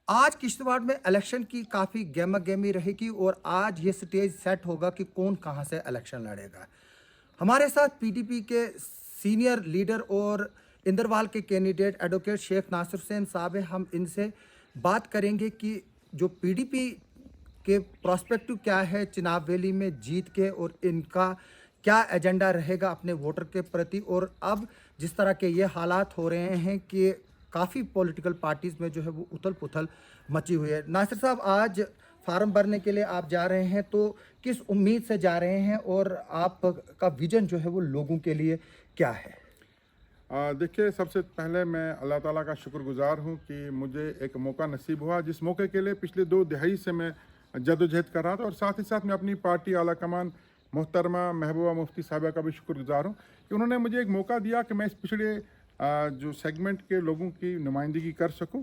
आज किश्तवाड़ में इलेक्शन की काफ़ी गहमा-गहमी रहेगी और आज ये स्टेज सेट होगा कि कौन कहाँ से इलेक्शन लड़ेगा। हमारे साथ पीडीपी के सीनियर लीडर और इंदरवाल के कैंडिडेट एडवोकेट शेख नासिर हुसैन साहब हैं। हम इनसे बात करेंगे कि जो पीडीपी के प्रोस्पेक्टिव क्या है चिनाब वैली में जीत के और इनका क्या एजेंडा रहेगा अपने वोटर के प्रति। और अब जिस तरह के ये हालात हो रहे हैं कि काफ़ी पॉलिटिकल पार्टीज़ में जो है वो उथल-पुथल मची हुई है। नासिर साहब, आज फार्म भरने के लिए आप जा रहे हैं, तो किस उम्मीद से जा रहे हैं और आपका विज़न जो है वो लोगों के लिए क्या है? देखिए, सबसे पहले मैं अल्लाह ताला का शुक्रगुजार हूँ कि मुझे एक मौका नसीब हुआ, जिस मौके के लिए पिछले 2 दिहाई से मैं जद्दोजहद कर रहा था। और साथ ही साथ मैं अपनी पार्टी आला कमान मोहतरमा महबूबा मुफ्ती साहिबा का भी शुक्रगुजार हूँ कि उन्होंने मुझे एक मौका दिया कि मैं इस पिछड़े जो सेगमेंट के लोगों की नुमाइंदगी कर सकूँ।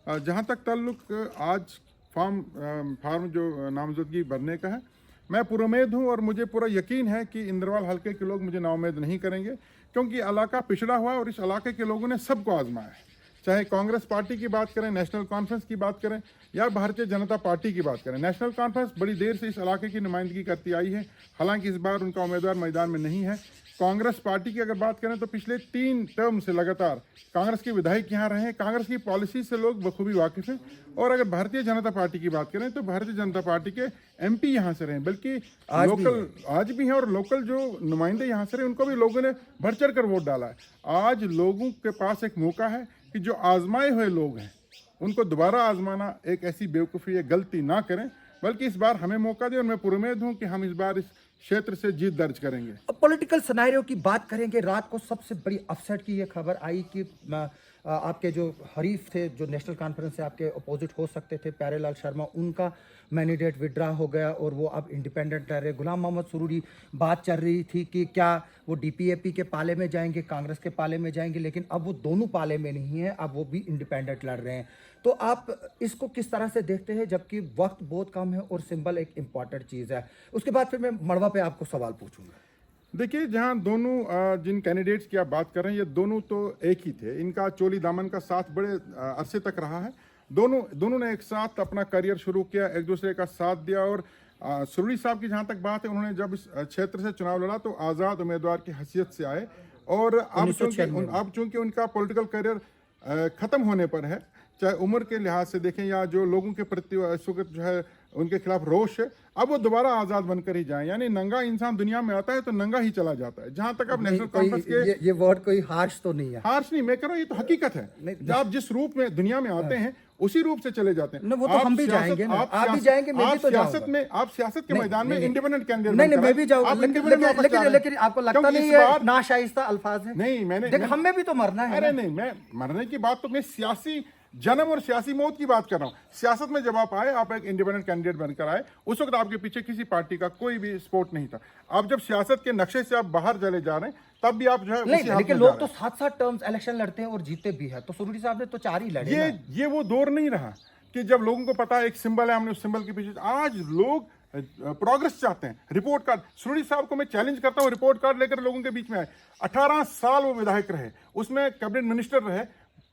जहाँ तक ताल्लुक आज फार्म जो नामजदगी भरने का है, मैं पुरुमेद हूँ और मुझे पूरा यकीन है कि इंदरवाल हल्के के लोग मुझे नाउम्मीद नहीं करेंगे, क्योंकि इलाका पिछड़ा हुआ है और इस इलाके के लोगों ने सबको आजमाया है। चाहे कांग्रेस पार्टी की बात करें, नेशनल कॉन्फ्रेंस की बात करें या भारतीय जनता पार्टी की बात करें। नेशनल कॉन्फ्रेंस बड़ी देर से इस इलाके की नुमाइंदगी करती आई है, हालांकि इस बार उनका उम्मीदवार मैदान में नहीं है। कांग्रेस पार्टी की अगर बात करें तो पिछले 3 टर्म से लगातार कांग्रेस के विधायक यहाँ रहे हैं, कांग्रेस की पॉलिसी से लोग बखूबी वाकिफ हैं। और अगर भारतीय जनता पार्टी की बात करें तो भारतीय जनता पार्टी के एमपी यहाँ से रहे, बल्कि लोकल आज भी हैं और लोकल जो नुमाइंदे यहाँ से रहे उनको भी लोगों ने बढ़ चढ़ कर वोट डाला है। आज लोगों के पास एक मौका है कि जो आजमाए हुए लोग हैं उनको दोबारा आजमाना एक ऐसी बेवकूफ़ी या गलती ना करें, बल्कि इस बार हमें मौका दें। और मैं पुरुमेद हूँ कि हम इस बार इस क्षेत्र से जीत दर्ज करेंगे। अब पॉलिटिकल सिनेरियो की बात करेंगे। रात को सबसे बड़ी अपसेट की ये खबर आई कि आपके जो हरीफ थे, जो नेशनल कॉन्फ्रेंस से आपके अपोजिट हो सकते थे, प्यारेलाल शर्मा, उनका मैंडेट विड्रा हो गया और वो अब इंडिपेंडेंट रह रहे। गुलाम मोहम्मद सुरूरी, बात चल रही थी कि क्या वो डीपीएपी के पाले में जाएंगे, कांग्रेस के पाले में जाएंगे, लेकिन अब वो दोनों पाले में नहीं है, अब वो भी इंडिपेंडेंट लड़ रहे हैं। तो आप इसको किस तरह से देखते हैं, जबकि वक्त बहुत कम है और सिंबल एक इम्पॉर्टेंट चीज़ है? उसके बाद फिर मैं मड़वा पे आपको सवाल पूछूंगा। देखिए, जहां दोनों जिन कैंडिडेट्स की आप बात कर रहे हैं, ये दोनों तो एक ही थे। इनका चोली दामन का साथ बड़े अरसे तक रहा है। दोनों ने एक साथ अपना करियर शुरू किया, एक दूसरे का साथ दिया। और सुरूरी साहब की जहां तक बात है, उन्होंने जब इस क्षेत्र से चुनाव लड़ा तो आज़ाद उम्मीदवार की हैसियत से आए। और अब चूंकि उनका पॉलिटिकल करियर ख़त्म होने पर है, चाहे उम्र के लिहाज से देखें या जो लोगों के प्रति इस वक्त जो है उनके खिलाफ रोष है, अब वो दोबारा आज़ाद बनकर ही जाएं। यानी नंगा इंसान दुनिया में आता है तो नंगा ही चला जाता है। जहां तक अब नेशनल कॉन्फ्रेंस के ये वर्ड कोई हार्श तो नहीं है? हार्श नहीं, मैं कह रहा हूँ, ये तो हकीकत है। जब आप जिस रूप में दुनिया में आते हैं उसी रूप से चले जाते हैं। वो तो हम भी जाएंगे ना, आप भी जाएंगे, मैं भी तो जाऊंगा। आप सियासत के मैदान में इंडिपेंडेंट कैंडिडेट नहीं, मैं भी जाऊंगा, लेकिन आपको लगता नहीं है नाशाइस्ता अल्फाज है? नहीं, मैंने हमें भी तो मरना है। अरे नहीं, मैं मरने की बात तो मैं सियासी जन्म और सियासी मौत की बात कर रहा हूं। सियासत में जब आप आए, आप एक इंडिपेंडेंट कैंडिडेट बनकर आए, उस वक्त आपके पीछे किसी पार्टी का कोई भी सपोर्ट नहीं था। अब जब सियासत के नक्शे से आप बाहर चले जा रहे हैं, तब भी आप जो है लेकिन लोग तो 7-7 टर्म्स इलेक्शन लड़ते हैं और जीते भी है। तो सुरूरी साहब ने तो 4 ही लड़े। ये वो दौर नहीं रहा कि जब लोगों को पता है एक सिंबल है, हमने उस सिंबल के पीछे। आज लोग प्रोग्रेस चाहते हैं। रिपोर्ट कार्ड, सुरूरी साहब को मैं चैलेंज करता हूं, रिपोर्ट कार्ड लेकर लोगों के बीच में आए। 18 साल वो विधायक रहे, उसमें कैबिनेट मिनिस्टर रहे।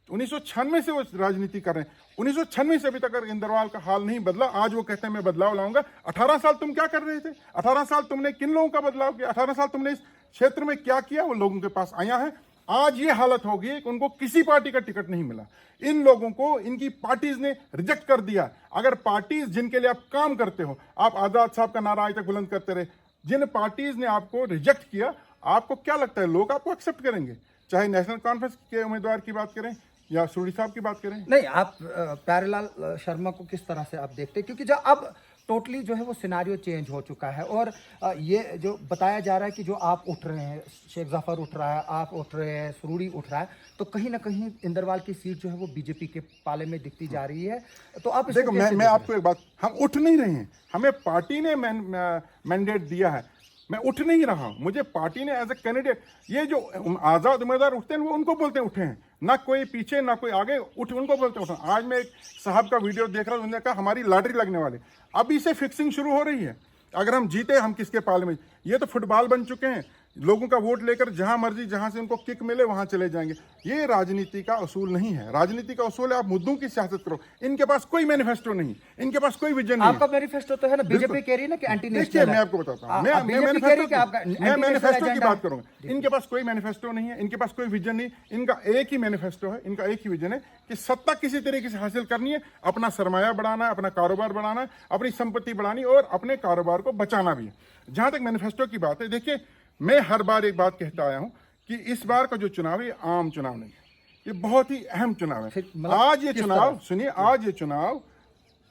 1996 से वो राजनीति कर रहे हैं। 1996 से अभी तक इंदरवाल का हाल नहीं बदला। आज वो कहते हैं मैं बदलाव लाऊंगा। 18 साल तुम क्या कर रहे थे? 18 साल तुमने किन लोगों का बदलाव किया? 18 साल तुमने इस क्षेत्र में क्या किया? वो लोगों के पास आया है। आज ये हालत होगी कि उनको किसी पार्टी का टिकट नहीं मिला। इन लोगों को इनकी पार्टीज ने रिजेक्ट कर दिया। अगर पार्टीज जिनके लिए आप काम करते हो, आप आजाद साहब का नारा आज तक बुलंद करते रहे, जिन पार्टीज ने आपको रिजेक्ट किया, आपको क्या लगता है लोग आपको एक्सेप्ट करेंगे? चाहे नेशनल कॉन्फ्रेंस के उम्मीदवार की बात करें या सुरूरी साहब की बात करें। नहीं, आप प्यारेलाल शर्मा को किस तरह से आप देखते हैं? क्योंकि जो अब टोटली जो है वो सिनारियो चेंज हो चुका है और ये जो बताया जा रहा है कि जो आप उठ रहे हैं, शेख जाफर उठ रहा है, आप उठ रहे हैं, सुरूरी उठ रहा है, तो कहीं ना कहीं इंदरवाल की सीट जो है वो बीजेपी के पाले में दिखती जा रही है। तो आप देखो, मैं आपको एक बात, हम उठ नहीं रहे हैं, हमें पार्टी ने मैंडेट दिया है। मैं उठ नहीं रहा हूं, मुझे पार्टी ने एज ए कैंडिडेट, ये जो आजाद उम्मीदवार उठते हैं वो उनको बोलते हैं उठे हैं, ना कोई पीछे ना कोई आगे, उनको बोलते हैं उठे। आज मैं एक साहब का वीडियो देख रहा हूं, उन्होंने कहा हमारी लॉटरी लगने वाली, अभी से फिक्सिंग शुरू हो रही है। अगर हम जीते हम किसके पाले में? ये तो फुटबॉल बन चुके हैं। लोगों का वोट लेकर जहां मर्जी जहां से उनको किक मिले वहां चले जाएंगे। ये राजनीति का उसूल नहीं है। राजनीति का उसूल है आप मुद्दों की सियासत करो। इनके पास कोई मैनिफेस्टो नहीं, इनके पास कोई विजन नहीं। आपका मैनिफेस्टो तो है ना, बीजेपी कह रही है ना कि एंटी नेशनल। मैं आपको बताता हूं, मैं मैनिफेस्टो की बात करूंगा। इनके पास कोई मैनिफेस्टो नहीं है, इनके पास कोई विजन नहीं। इनका एक ही मैनिफेस्टो है, इनका एक ही विजन है कि सत्ता किसी तरीके से हासिल करनी है, अपना सरमाया बढ़ाना है, अपना कारोबार बढ़ाना है, अपनी संपत्ति बढ़ानी और अपने कारोबार को बचाना भी है। जहां तक मैनिफेस्टो की बात है, देखिए मैं हर बार एक बात कहता आया हूं कि इस बार का जो चुनाव है आम चुनाव नहीं है, ये बहुत ही अहम चुनाव है। आज ये चुनाव सुनिए, आज ये चुनाव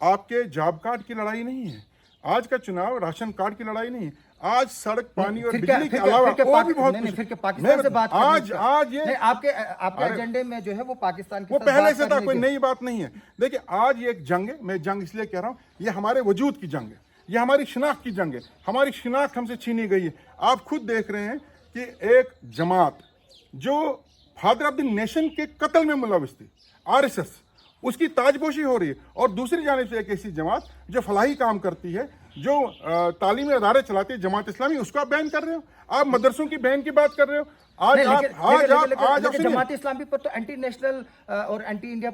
आपके जॉब कार्ड की लड़ाई नहीं है, आज का चुनाव राशन कार्ड की लड़ाई नहीं है, आज सड़क पानी और बिजली के अलावा और भी बहुत कुछ। फिर पाकिस्तान से बात आज ये आपके एजेंडे में जो है वो पाकिस्तान के वो पहले से था, कोई नई बात नहीं है। देखिए आज ये एक जंग है, मैं जंग इसलिए कह रहा हूं, ये हमारे वजूद की जंग है, ये हमारी शिनाख्त की जंग है। हमारी शिनाख्त हमसे छीनी गई है। आप खुद देख रहे हैं कि एक जमात जो फादर ऑफ द नेशन के कत्ल में मुलविस थी, आरएसएस, उसकी ताजपोशी हो रही है। और दूसरी जानिब से एक ऐसी जमात जो फलाही काम करती है, जो तालीमी अदारे चलाती है, जमात इस्लामी, उसको आप बैन कर रहे हो। आप मदरसों की बैन की बात कर रहे हो। आज जमात इस्लामी पर तो एंटी नेशनल और एंटी इंडिया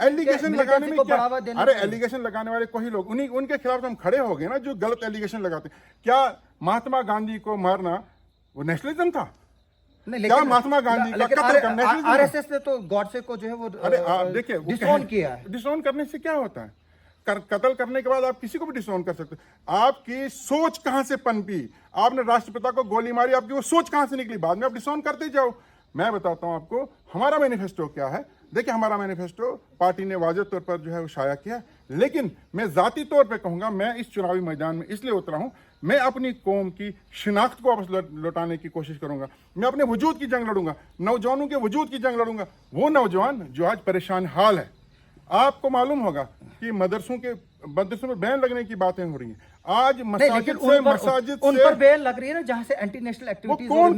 एलिगेशन लगाने में क्या, अरे एलिगेशन लगाने वाले कोई लोग, उन्हीं उनके खिलाफ हम खड़े हो गए ना, जो गलत एलिगेशन लगाते। क्या महात्मा गांधी को मारना वो नेशनलिज्म था? क्या महात्मा गांधी का कत्ल करना नेशनलिज्म? आरएसएस ने तो गॉडसे को जो है वो देखिए डिसोन किया है। डिसोन करने से क्या होता है? कत्ल करने के बाद आप किसी को भी डिसोन कर सकते हो। आपकी सोच कहां से पनपी? आपने राष्ट्रपिता को गोली मारी, आपकी वो सोच कहां से निकली? बाद में आप डिसोन करते जाओ। मैं बताता हूं आपको हमारा मैनिफेस्टो क्या है। देखिए हमारा मैनिफेस्टो पार्टी ने वाज़ेह तौर पर जो है वो शाया किया, लेकिन मैं जाती तौर पे कहूंगा, मैं इस चुनावी मैदान में इसलिए उतरा हूं, मैं अपनी कौम की शिनाख्त को वापस लौटाने की कोशिश करूंगा। मैं अपने वजूद की जंग लड़ूंगा, नौजवानों के वजूद की जंग लड़ूंगा। वो नौजवान जो आज परेशान हाल है, आपको मालूम होगा कि मदरसों में बैन लगने की बातें हो रही हैं। आज मसाजिद उन पर बैन लग रही है ना, जहां से एंटी नेशनल एक्टिविटीज। कौन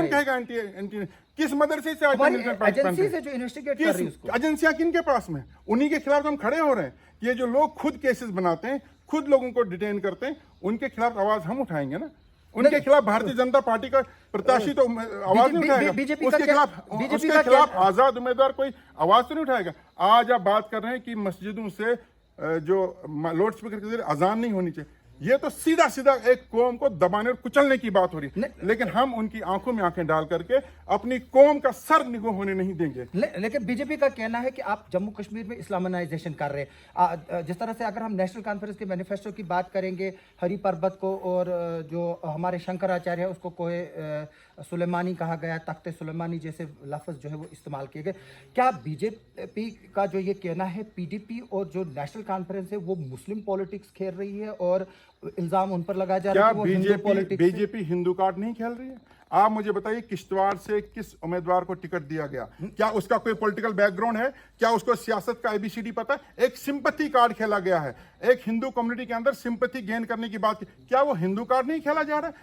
कहेगा एंटी? किस मदरसे से एजेंसी से जो इन्वेस्टिगेट कर रही है उसको? एजेंसियां किनके पास में? उन्हीं के खिलाफ हम खड़े हो रहे हैं। ये जो लोग खुद केसेस बनाते हैं, खुद लोगों को डिटेन करते हैं, उनके खिलाफ आवाज हम उठाएंगे ना। उनके खिलाफ भारतीय जनता पार्टी का प्रत्याशी तो आवाज नहीं उठाएगा। उसके खिलाफ आजाद उम्मीदवार कोई आवाज तो नहीं उठाएगा। आज आप बात कर रहे हैं कि मस्जिदों से जो लाउड स्पीकर के जरिए अजान नहीं होनी चाहिए, ये तो सीधा सीधा एक कौम को दबाने और कुचलने की बात हो रही है। लेकिन हम उनकी आंखों में आंखें डाल करके अपनी कौम का सर निगो होने नहीं देंगे। लेकिन बीजेपी का कहना है कि आप जम्मू कश्मीर में इस्लामाइजेशन कर रहे हैं। जिस तरह से अगर हम नेशनल कॉन्फ्रेंस के मैनिफेस्टो की बात करेंगे, हरी पर्वत को और जो हमारे शंकराचार्य है उसको कोई सुलेमानी कहा गया, तख्ते सुलेमानी जैसे लफ्ज़ जो है वो इस्तेमाल किए गए। क्या बीजेपी का जो ये कहना है, पीडीपी और जो नेशनल कॉन्फ्रेंस है वो मुस्लिम पॉलिटिक्स खेल रही है और इल्जाम उन पर लगाया जा रहा है कि वो Hindu politics? BJP Hindu card नहीं खेल रही है। आप मुझे बताइए किश्तवाड़ से किस उम्मीदवार को टिकट दिया गया? क्या उसका कोई पॉलिटिकल बैकग्राउंड है? क्या उसको सियासत का एबीसीडी पता है? एक सिंपैथी कार्ड खेला गया है। एक हिंदू कम्युनिटी के अंदर सिंपैथी गेन करने की बात, क्या वो हिंदू कार्ड नहीं खेला जा रहा है?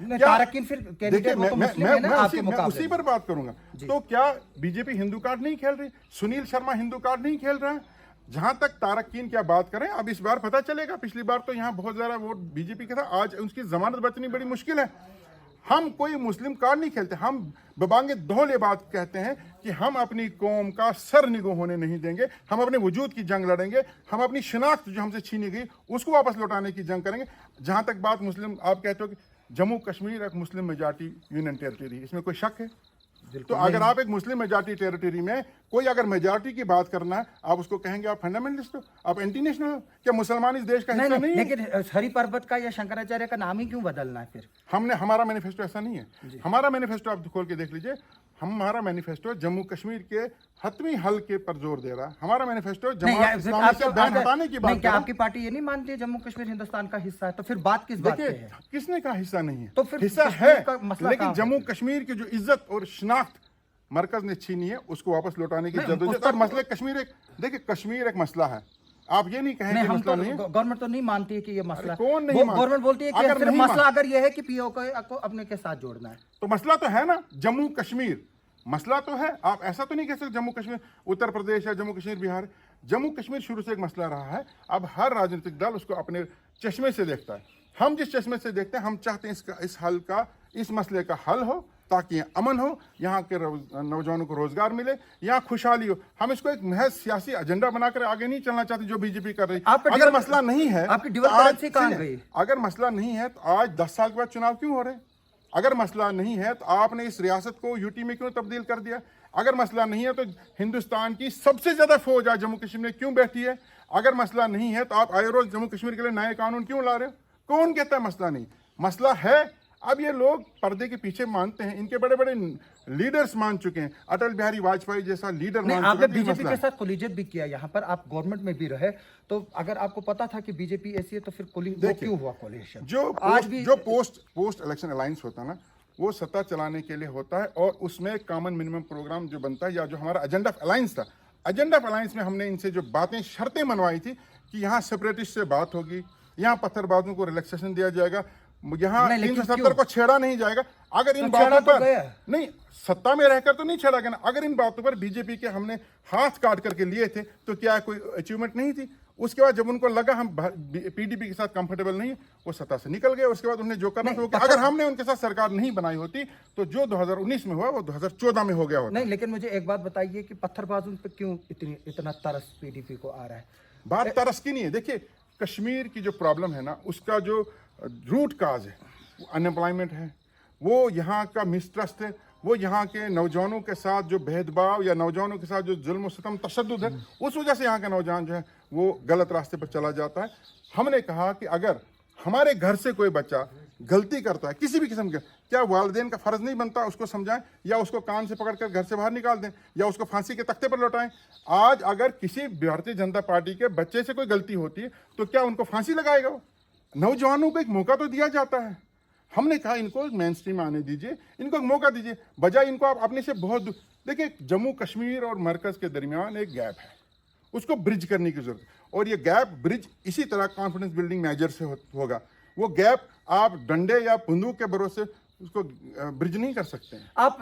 देखिए मैं उसी पर बात करूंगा। तो क्या बीजेपी हिंदू कार्ड नहीं खेल रही? सुनील शर्मा हिंदू कार्ड नहीं खेल रहा है? जहां तक तारक्कीन क्या बात करें, अब इस बार पता चलेगा। पिछली बार तो यहां बहुत ज्यादा वोट बीजेपी के था, आज उसकी जमानत बचनी बड़ी मुश्किल है। हम कोई मुस्लिम कार्ड नहीं खेलते। हम बबांगे दोहल ये बात कहते हैं कि हम अपनी कौम का सर निगो होने नहीं देंगे। हम अपने वजूद की जंग लड़ेंगे। हम अपनी शिनाख्त जो हमसे छीनी गई उसको वापस लौटाने की जंग करेंगे। जहां तक बात मुस्लिम, आप कहते हो कि जम्मू कश्मीर एक मुस्लिम मेजॉरिटी यूनियन टेरिटरी, इसमें कोई शक है? तो अगर आप एक मुस्लिम मेजॉरिटी टेरिटरी में कोई अगर मेजॉरिटी की बात करना है, आप उसको कहेंगे आप फंडामेंटलिस्ट हो, आप एंटी नेशनल हो? क्या मुसलमान इस देश का हिस्सा नहीं है? लेकिन हरि पर्वत का या शंकराचार्य का नाम ही क्यों बदलना है फिर? हमारा मैनिफेस्टो ऐसा नहीं है। हमारा मैनिफेस्टो आप खोल के देख लीजिए। हमारा मैनिफेस्टो जम्मू कश्मीर के हतमी हल के पर जोर दे रहा है। हमारा मैनिफेस्टो जमात इस्लामी से बैन हटाने की बात। क्या आपकी पार्टी ये नहीं मानती है जम्मू कश्मीर हिंदुस्तान का हिस्सा है? तो फिर बात किस बात पे है? किसने कहा हिस्सा नहीं है? तो फिर हिस्सा है, लेकिन जम्मू कश्मीर की जो इज्जत और शिनाख्त मरकज ने छीनी है, उसको वापस लौटाने की जद्दोजहद। और मसले कश्मीर देखिए कश्मीर एक मसला है। आप ये नहीं कहेंगे मसला नहीं है। गवर्नमेंट तो नहीं मानती है कि ये मसला। कौन नहीं मानती? गवर्नमेंट बोलती है कि सिर्फ मसला अगर ये है कि पीओके को अपने के साथ जोड़ना है। तो मसला तो है ना, जम्मू कश्मीर मसला तो है। आप ऐसा तो नहीं कह सकते जम्मू कश्मीर उत्तर प्रदेश या जम्मू कश्मीर बिहार। जम्मू कश्मीर शुरू से एक मसला रहा है। अब हर राजनीतिक दल उसको अपने चश्मे से देखता है। हम जिस चश्मे से देखते हैं, हम चाहते हैं इस हल का इस मसले का हल हो, ताकि यहाँ अमन हो, यहाँ के नौजवानों को रोजगार मिले, यहाँ खुशहाली हो। हम इसको एक महज सियासी एजेंडा बनाकर आगे नहीं चलना चाहते जो बीजेपी कर रही है। अगर मसला नहीं है, आपकी ड्यूअल करेंसी कहां गई? अगर मसला नहीं है तो आज 10 साल के बाद चुनाव क्यों हो रहे हैं? अगर मसला नहीं है तो आपने इस रियासत को यूटी में क्यों तब्दील कर दिया? अगर मसला नहीं है तो हिंदुस्तान की सबसे ज्यादा फौज आज जम्मू कश्मीर में क्यों बैठी है? अगर मसला नहीं है तो आप आए रोज जम्मू कश्मीर के लिए नए कानून क्यों ला रहे हो? कौन कहता है मसला नहीं? मसला है। अब ये लोग पर्दे के पीछे मानते हैं, इनके बड़े बड़े लीडर्स मान चुके हैं, अटल बिहारी वाजपेयी जैसा लीडर मान चुका है। आपने बीजेपी के साथ कोलिजन भी किया, यहाँ पर आप गवर्नमेंट में भी रहे, तो अगर आपको पता था कि बीजेपी ऐसी है तो फिर क्यों हुआ कोलिशन? जो पोस्ट इलेक्शन अलायंस होता है ना, वो सत्ता चलाने के लिए होता है, और उसमें कॉमन मिनिमम प्रोग्राम जो बनता है, या जो हमारा एजेंडा ऑफ अलायंस था, एजेंडा ऑफ अलायंस में हमने इनसे जो बातें शर्तें मनवाई थी कि यहाँ सेपरेटिस्ट से बात होगी, यहाँ पत्थरबाजों को रिलैक्सेशन दिया जाएगा, यहाँ 370 को छेड़ा नहीं जाएगा। अगर इन बातों पर नहीं, सत्ता में रहकर तो नहीं छेड़ा गया ना। अगर इन बातों पर बीजेपी के हमने हाथ काट करके लिए थे तो क्या कोई अचीवमेंट नहीं थी? उसके बाद जब उनको लगा हम पीडीपी के साथ कंफर्टेबल नहीं, वो सत्ता से निकल गए। उसके बाद उन्हें जो करना था, अगर हमने उनके साथ सरकार नहीं बनाई होती तो जो 2019 में हुआ वो 2014 में हो गया होता। नहीं, लेकिन मुझे एक बात बताइए कि पत्थरबाजों पे क्यों इतना तरस पीडीपी को आ रहा है? बात तरस की नहीं है। देखिए, कश्मीर की जो प्रॉब्लम है ना, उसका जो रूट काज है, अनएम्प्लॉयमेंट है, वो यहाँ का मिसट्रस्ट है, वो यहाँ के नौजवानों के साथ जो भेदभाव या नौजवानों के साथ जो जुल्म सितम तशद्दुद है, उस वजह से यहाँ का नौजवान जो है वो गलत रास्ते पर चला जाता है। हमने कहा कि अगर हमारे घर से कोई बच्चा गलती करता है किसी भी किस्म का, क्या वालिदैन का फर्ज नहीं बनता उसको समझाएं, या उसको कान से पकड़कर घर से बाहर निकाल दें, या उसको फांसी के तख्ते पर लौटाएं? आज अगर किसी भारतीय जनता पार्टी के बच्चे से कोई गलती होती है तो क्या उनको फांसी लगाएगा? वो नौजवानों को एक मौका तो दिया जाता है। हमने कहा इनको मेन स्ट्रीम आने दीजिए, इनको एक मौका दीजिए, बजाय इनको आप अपने से बहुत देखिए, जम्मू कश्मीर और मरकज के दरमियान एक गैप है, उसको ब्रिज करने की जरूरत है, और ये गैप ब्रिज इसी तरह कॉन्फिडेंस बिल्डिंग मेजर से होगा। वो गैप आप डंडे या बंदूक के भरोसे उसको ब्रिज नहीं कर सकते हैं। आप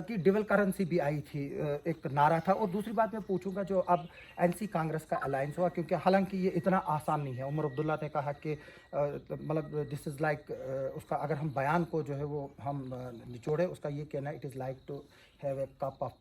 की ड्यूअल करेंसी भी आई थी, एक नारा था। और दूसरी बात मैं पूछूंगा, जो अब एनसी कांग्रेस का अलायंस हुआ, क्योंकि हालांकि ये इतना आसान नहीं है। उमर अब्दुल्ला ने कहा कि मतलब दिस इज़ लाइक, उसका अगर हम बयान को जो है वो हम निचोड़े, उसका ये कहना, it is like to have a cup of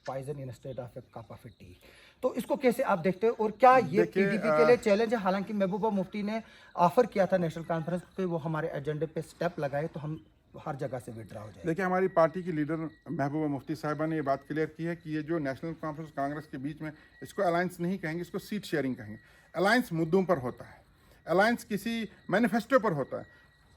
poison instead of a cup of tea. तो इसको कैसे आप देखते हो, और क्या ये पीडीपी के लिए चैलेंज है? हालांकि महबूबा मुफ्ती ने ऑफर किया था नेशनल कॉन्फ्रेंस पे, वो हमारे एजेंडे पे स्टेप लगाए तो हम हर जगह से विड्रॉ हो जाए। देखिए, हमारी पार्टी की लीडर महबूबा मुफ्ती साहिबा ने ये बात क्लियर की है कि ये जो नेशनल कॉन्फ्रेंस कांग्रेस के बीच में, इसको अलायंस नहीं कहेंगे, इसको सीट शेयरिंग कहेंगे। अलायंस मुद्दों पर होता है, अलायंस किसी मैनिफेस्टो पर होता है।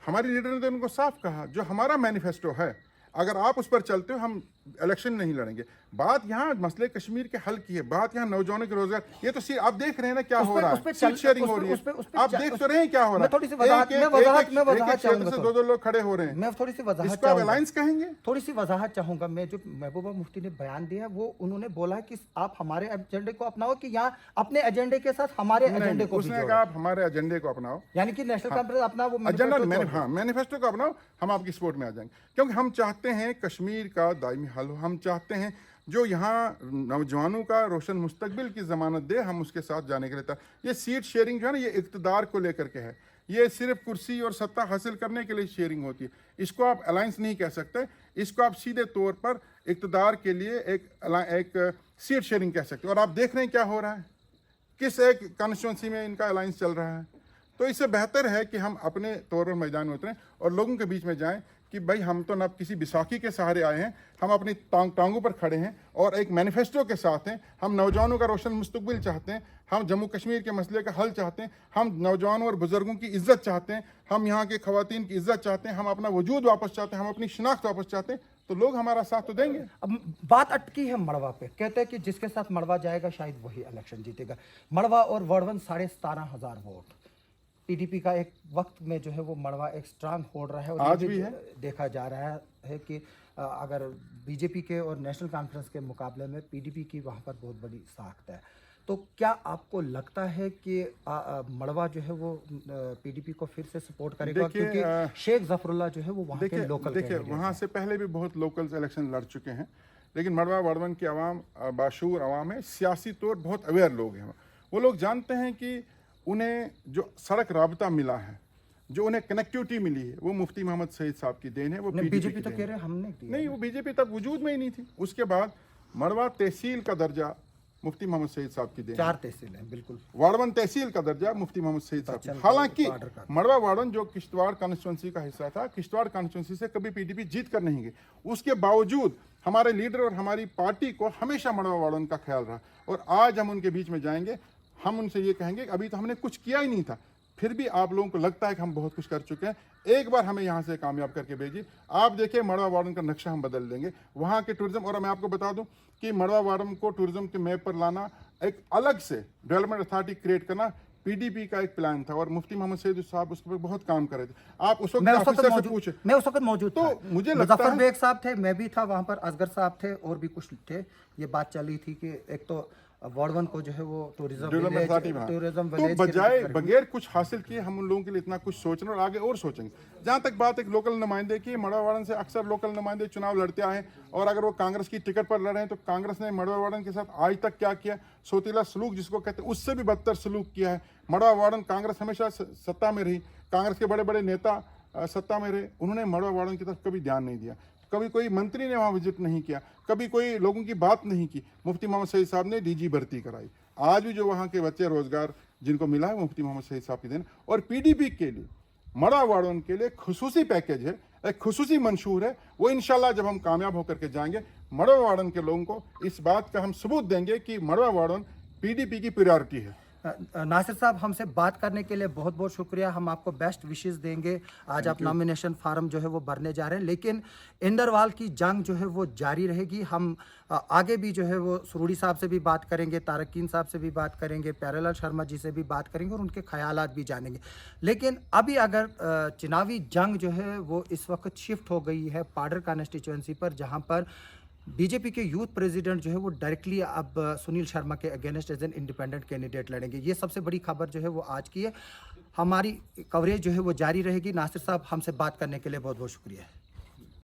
हमारी लीडर ने तो उनको साफ कहा, जो हमारा मैनिफेस्टो है अगर आप उस पर चलते हो, हम इलेक्शन नहीं लड़ेंगे। बात यहाँ मसले कश्मीर के हल की है, बात यहाँ नौजवानों के रोजगार। ये तो आप देख रहे हैं ना क्या हो रहा है, सीट शेयरिंग हो रही है, आप देख तो रहे हैं क्या हो रहा है। थोड़ी सी वजाहत से दो लोग खड़े हो रहे हैं, मैं थोड़ी सी वजाहत, इसको अलायंस कहेंगे? थोड़ी सी वजाहत चाहूंगा मैं। जो महबूबा मुफ्ती ने बयान दिया है, वो उन्होंने बोला है कि आप हमारे एजेंडे को अपनाओ, कि यहाँ अपने एजेंडे के साथ हमारे एजेंडे को, उसने कहा आप हमारे एजेंडे को अपनाओ, यानी कि नेशनल कॉन्फ्रेंस अपना वो एजेंडा, हाँ, मैनिफेस्टो को अपनाओ, हम आपकी सपोर्ट में आ जाएंगे। क्योंकि हम चाहते हैं कश्मीर का दायमी हल हो, हम चाहते हैं जो यहाँ नौजवानों का रोशन मुस्तकबिल की जमानत दे, हम उसके साथ जाने के लिए। ये सीट शेयरिंग जो है ना, ये इक़्तिदार को लेकर के है, ये सिर्फ कुर्सी और सत्ता हासिल करने के लिए शेयरिंग होती है। इसको आप अलायंस नहीं कह सकते, इसको आप सीधे तौर पर इक़्तिदार के लिए एक सीट शेयरिंग कह सकते हो। और आप देख रहे हैं क्या हो रहा है, किस एक कॉन्स्टिट्यूंसी में इनका अलायंस चल रहा है। तो इससे बेहतर है कि हम अपने तौर पर मैदान में उतरें और लोगों के बीच में जाएं कि भाई हम तो ना किसी बैसाखी के सहारे आए हैं, हम अपनी टांगों पर खड़े हैं और एक मैनिफेस्टो के साथ हैं। हम नौजवानों का रोशन मुस्तकबिल चाहते हैं, हम जम्मू कश्मीर के मसले का हल चाहते हैं, हम नौजवानों और बुजुर्गों की इज्जत चाहते हैं, हम यहाँ के खवातीन की इज्जत चाहते हैं, हम अपना वजूद वापस चाहते हैं, हम अपनी शिनाख्त वापस चाहते हैं। तो लोग हमारा साथ तो देंगे। अब बात अटकी है मड़वा पे, कहते हैं कि जिसके साथ मड़वा जाएगा शायद वही इलेक्शन जीतेगा। मड़वा और वड़वन 17,500 वोट, पीडीपी का एक वक्त में जो है वो मड़वा एक स्ट्रांग होल्ड रहा है, और आज भी है। देखा जा रहा है कि अगर बीजेपी के और नेशनल कॉन्फ्रेंस के मुकाबले में पीडीपी की वहाँ पर बहुत बड़ी साख्त है। तो क्या आपको लगता है कि मड़वा जो है वो पीडीपी को फिर से सपोर्ट करेगा? क्योंकि शेख जफरुल्लाह जो है वो वहाँ के लोकल, देखिए वहाँ से पहले भी बहुत लोकल इलेक्शन लड़ चुके हैं, लेकिन मड़वा वड़वन की आवाम बाशूर आवाम है, सियासी तौर बहुत अवेयर लोग हैं। वो लोग जानते हैं कि उन्हें जो सड़क राबता मिला है, जो उन्हें कनेक्टिविटी मिली है वो मुफ्ती मोहम्मद सईद साहब की देन है, वो नहीं, PDP बीजेपी की तो देन कह है। रहे हैं हमने दिया। नहीं, वो बीजेपी तब वजूद में ही नहीं थी। उसके बाद मड़वा तहसील का दर्जा मुफ्ती मोहम्मद सईद साहब की देन है। 4 तहसील है बिल्कुल। वाड़वन तहसील का दर्जा मुफ्ती मोहम्मद सईद साहब बच्चन की। हालांकि बॉर्डर का। मड़वा वाड़वन जो किश्तवाड़ कॉन्स्टिट्यूंसी का हिस्सा था, किश्तवाड़ कॉन्स्टिट्यूंसी से कभी PDP जीत कर नहीं गई। उसके बावजूद हमारे लीडर और हमारी पार्टी को हमेशा मड़वा वाड़वन का ख्याल रहा, और आज हम उनके बीच में जाएंगे, हम उनसे ये कहेंगे कि अभी तो हमने कुछ किया ही नहीं था, फिर भी आप लोगों को लगता है कि हम बहुत कुछ कर चुके हैं, एक बार हमें यहाँ से कामयाब करके भेजिए। आप देखिए मड़वा वार्डन का नक्शा हम बदल देंगे, वहाँ के टूरिज्म। और मैं आपको बता दूं कि मड़वा वार्डन को टूरिज्म के मैप पर लाना, एक अलग से डेवलपमेंट अथॉरिटी क्रिएट करना PDP का एक प्लान था, और मुफ्ती मोहम्मद सईद साहब उसके ऊपर बहुत काम कर रहे थे। आप उस मैं वक्त उस वक्त ऑफिसर से पूछे, मैं उस वक्त मौजूद तो था। मुझे लगता मुजफ्फर है- बेग साहब थे, मैं भी था वहाँ पर, असगर साहब थे और भी कुछ थे। ये बात चली थी कि एक तो वार्ड 1 को जो है वो टूरिज्म डेवलपमेंट अथॉरिटी विलेज, बना। टूरिज्म तो विलेज बजाय बगैर कुछ हासिल किए हम उन लोगों के लिए इतना कुछ सोच रहे हैं, और आगे और सोचेंगे। जहाँ तक बात एक लोकल नुमाइंदे की, मड़वावाड़न से अक्सर लोकल नुमाइंदे चुनाव लड़ते आए हैं, और अगर वो कांग्रेस की टिकट पर लड़ रहे हैं तो कांग्रेस ने मड़वावाड़न के साथ आज तक क्या किया, सोतीला सलूक जिसको कहते हैं, उससे भी बदतर सलूक किया है। मड़वावाड़न, कांग्रेस हमेशा सत्ता में रही, कांग्रेस के बड़े बड़े नेता सत्ता में रहे, उन्होंने मड़वावाड़न की तरफ कभी ध्यान नहीं दिया। कभी कोई मंत्री ने वहाँ विजिट नहीं किया, कभी कोई लोगों की बात नहीं की। मुफ्ती मोहम्मद सईद साहब ने DG भर्ती कराई। आज भी जो वहाँ के बच्चे रोजगार जिनको मिला है मुफ्ती मोहम्मद सईद साहब की देन। और PDP के लिए, मड़ा वार्डन के लिए खुसूसी पैकेज है, एक खुसूसी मंशूर है। वो इंशाल्लाह जब हम कामयाब होकर के जाएंगे, मड़वा वार्डन के लोगों को इस बात का हम सबूत देंगे कि मड़वा वार्डन PDP की प्रायोरिटी है। नासिर साहब, हमसे बात करने के लिए बहुत बहुत शुक्रिया। हम आपको बेस्ट विशेस देंगे। आज आप नॉमिनेशन फार्म जो है वो भरने जा रहे हैं, लेकिन इंदरवाल की जंग जो है वो जारी रहेगी। हम आगे भी जो है वो सुरूड़ी साहब से भी बात करेंगे, तारकीन साहब से भी बात करेंगे, प्यारेलाल शर्मा जी से भी बात करेंगे और उनके ख्यालात भी जानेंगे। लेकिन अभी अगर चुनावी जंग जो है वो इस वक्त शिफ्ट हो गई है पाडर कॉन्स्टिट्यूंसी पर, जहाँ पर बीजेपी के यूथ प्रेसिडेंट जो है वो डायरेक्टली अब सुनील शर्मा के against as an independent candidate लड़ेंगे। ये सबसे बड़ी खबर जो है वो आज की है। हमारी कवरेज जो है वो जारी रहेगी। नासिर साहब, हमसे बात करने के लिए बहुत बहुत शुक्रिया।